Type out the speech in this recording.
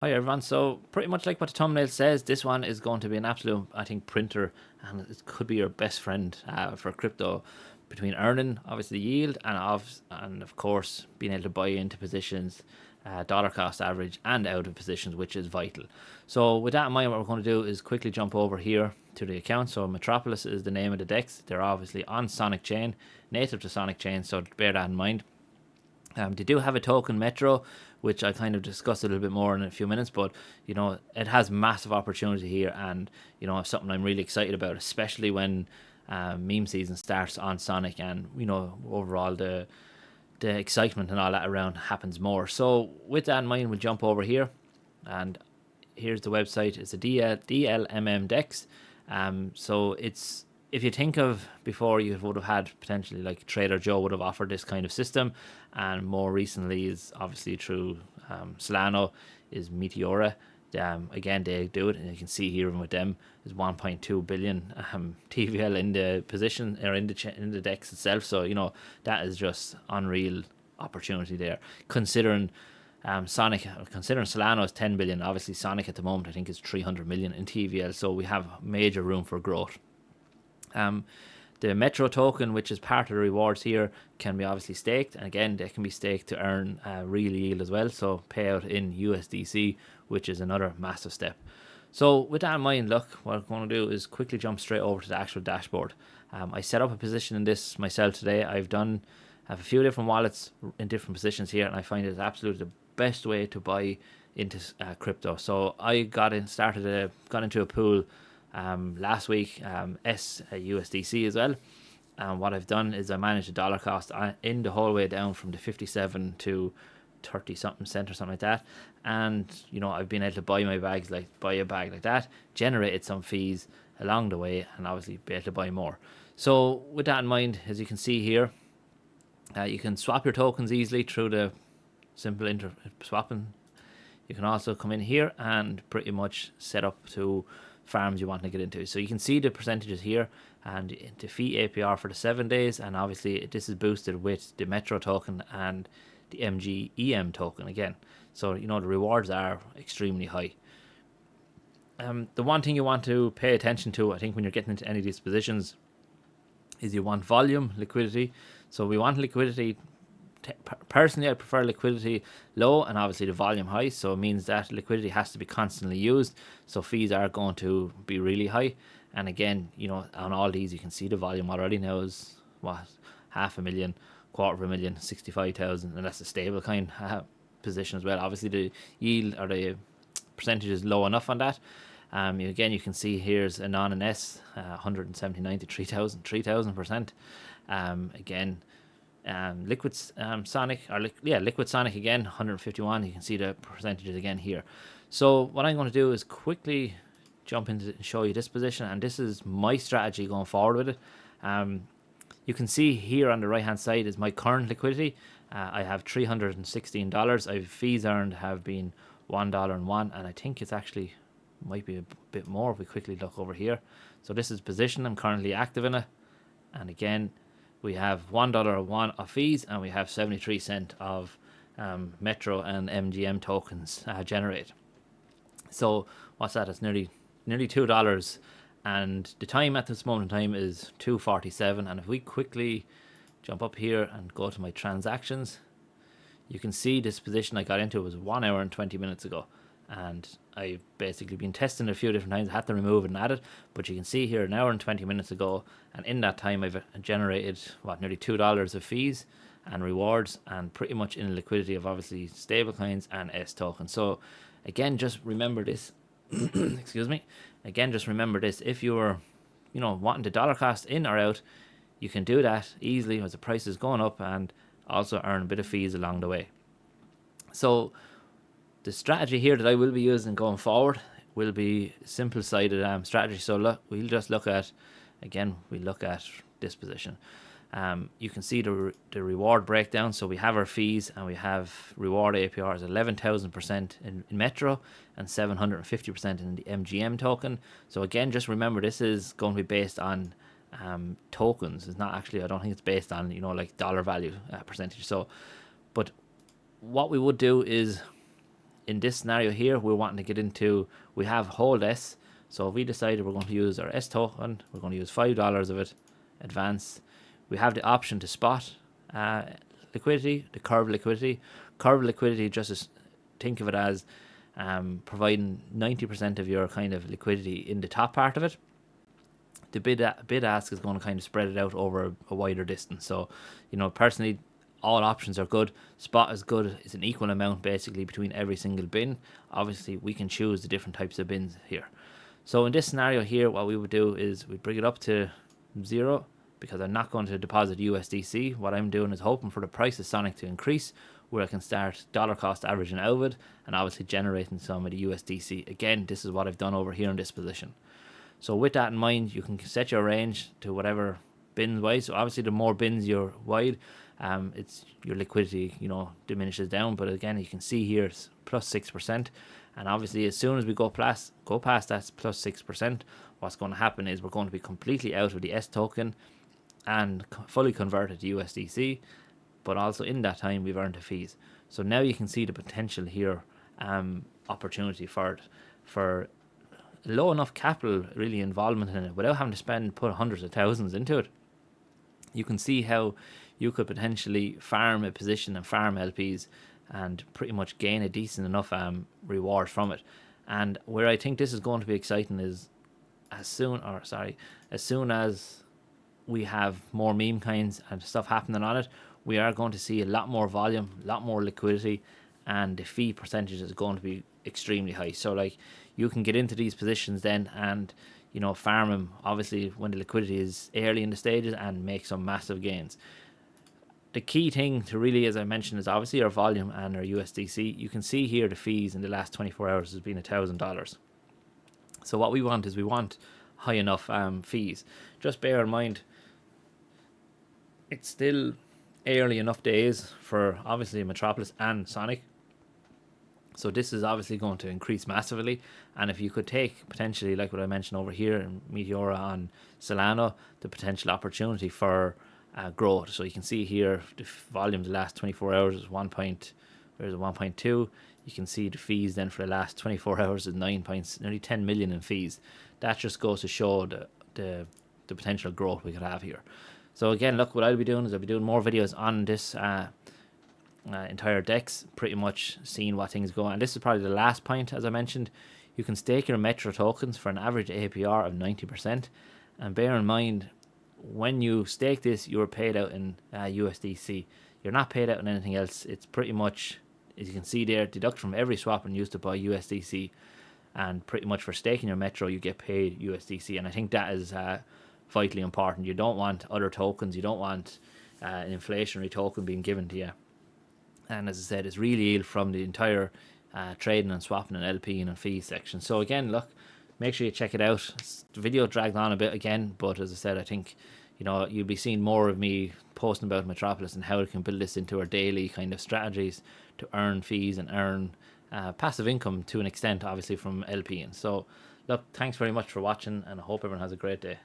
Hi everyone. So pretty much like what the thumbnail says, this one is going to be an absolute, I think, printer, and it could be your best friend for crypto, between earning obviously yield and of course being able to buy into positions, dollar cost average, and out of positions, which is vital. So with that in mind, what we're going to do is quickly jump over here to the account. So Metropolis is the name of the DEX. They're obviously on Sonic Chain, native to Sonic Chain. So bear that in mind. They do have a token Metro, which I kind of discuss a little bit more in a few minutes, but it has massive opportunity here, and it's something I'm really excited about, especially when meme season starts on Sonic, and overall the excitement and all that around happens more. So with that in mind, we'll jump over here, and here's the website. It's a DLMM DEX. So it's, if you think of before, you would have had potentially like Trader Joe would have offered this kind of system, and more recently is obviously through Solano is Meteora. Again, they do it, and you can see here with them is 1.2 billion TVL in the position, or in the DEX itself. So that is just unreal opportunity there, considering Sonic, considering Solano is 10 billion. Obviously, Sonic at the moment I think is 300 million in TVL. So we have major room for growth. Um, the Metro token, which is part of the rewards here, can be obviously staked, and again, they can be staked to earn real yield as well. So payout in USDC, which is another massive step. So with that in mind, look, what I'm going to do is quickly jump straight over to the actual dashboard. I set up a position in this myself today. I have a few different wallets in different positions here, and I find it's absolutely the best way to buy into crypto. So I got into a pool last week, USDC as well. And what I've done is I managed the dollar cost in the whole way down from the 57 to 30 something cent or something like that. And I've been able to buy a bag like that, generated some fees along the way, and obviously be able to buy more. So with that in mind, as you can see here, you can swap your tokens easily through the simple swapping. You can also come in here and pretty much set up to farms you want to get into. So you can see the percentages here, and the fee APR for the 7 days, and obviously this is boosted with the Metro token and the MGEM token again. So the rewards are extremely high. The one thing you want to pay attention to, I think, when you're getting into any of these positions, is you want volume, liquidity. So we want liquidity. Personally, I prefer liquidity low and obviously the volume high. So it means that liquidity has to be constantly used. So fees are going to be really high. And again, on all these, you can see the volume already now is what, 500,000, 250,000, 65,000, and that's a stable kind position as well. Obviously, the yield or the percentage is low enough on that. Again, you can see here's Anon and S, 179 to 3,000%. Again, Liquid Sonic, Liquid Sonic again, 151. You can see the percentages again here. So what I'm going to do is quickly jump into and show you this position, and this is my strategy going forward with it. You can see here on the right hand side is my current liquidity. I have $316. I have fees earned have been $1.01, and I think it's actually might be a bit more if we quickly look over here. So this is position. I'm currently active in it, and again, we have $1.01 of fees, and we have 73 cents of Metro and MGM tokens generated. So what's that? It's nearly $2, and the time at this moment in time is 2:47. And if we quickly jump up here and go to my transactions, you can see this position I got into was 1 hour and 20 minutes ago, and I've basically been testing it a few different times. I had to remove it and add it, but you can see here 1 hour and 20 minutes ago, and in that time I've generated nearly $2 of fees and rewards, and pretty much in liquidity of obviously stablecoins and S tokens. So again, just remember this. Excuse me. Again, just remember this. If you're wanting the dollar cost in or out, you can do that easily as the price is going up, and also earn a bit of fees along the way. So the strategy here that I will be using going forward will be simple-sided strategy. So look, we'll look at this position. You can see the reward breakdown. So we have our fees, and we have reward APRs 11,000% in Metro and 750% in the MGM token. So again, just remember this is going to be based on tokens. It's not actually, I don't think it's based on like dollar value percentage. So, but what we would do is, in this scenario here, we're wanting to get into, we have hold S. So if we decided we're going to use our S token, we're going to use $5 of it, advance. We have the option to spot liquidity, the curve liquidity. Curve liquidity, just as, think of it as providing 90% of your kind of liquidity in the top part of it. The bid ask is going to kind of spread it out over a wider distance. So, you know, personally, all options are good. Spot is good. It's an equal amount basically between every single bin. Obviously, we can choose the different types of bins here. So in this scenario here, what we would do is we bring it up to 0, because I'm not going to deposit USDC. What I'm doing is hoping for the price of Sonic to increase, where I can start dollar cost averaging out of it and obviously generating some of the USDC. Again, this is what I've done over here in this position. So with that in mind, you can set your range to whatever bins wide. So obviously the more bins you're wide, it's your liquidity, you know, diminishes down. But again, you can see here it's plus 6%. And obviously as soon as we go past that plus 6%, what's going to happen is we're going to be completely out of the S token and fully converted to USDC. But also in that time, we've earned the fees. So now you can see the potential here, opportunity for low enough capital really involvement in it without having to put hundreds of thousands into it. You can see how you could potentially farm a position and farm LPs and pretty much gain a decent enough reward from it. And where I think this is going to be exciting is as soon as we have more meme kinds and stuff happening on it, we are going to see a lot more volume, a lot more liquidity, and the fee percentage is going to be extremely high. So like, you can get into these positions then and, you know, farm them obviously when the liquidity is early in the stages and make some massive gains. The key thing to really, as I mentioned, is obviously our volume and our USDC. You can see here the fees in the last 24 hours has been $1,000. So what we want is we want high enough fees. Just bear in mind, it's still early enough days for obviously Metropolis and Sonic. So this is obviously going to increase massively. And if you could take potentially, like what I mentioned over here in Meteora on Solana, the potential opportunity for growth. So you can see here the volume the last 24 hours is 1.2. You can see the fees then for the last 24 hours is nearly 10 million in fees. That just goes to show the potential growth we could have here. So again, look, what I'll be doing is I'll be doing more videos on this entire DEX, pretty much seeing what things go. And this is probably the last point, as I mentioned. You can stake your Metro tokens for an average APR of 90%. And bear in mind, when you stake this, you're paid out in USDC. You're not paid out in anything else. It's pretty much, as you can see there, deduct from every swap and used to buy USDC. And pretty much for staking your Metro, you get paid USDC. And I think that is vitally important. You don't want other tokens. You don't want an inflationary token being given to you. And as I said, it's really from the entire trading and swapping and LP and fee section. So again, look, make sure you check it out. The video dragged on a bit again, but as I said, I think, you know, you'll be seeing more of me posting about Metropolis and how we can build this into our daily kind of strategies to earn fees and earn passive income to an extent, obviously, from LP. And so, look, thanks very much for watching, and I hope everyone has a great day.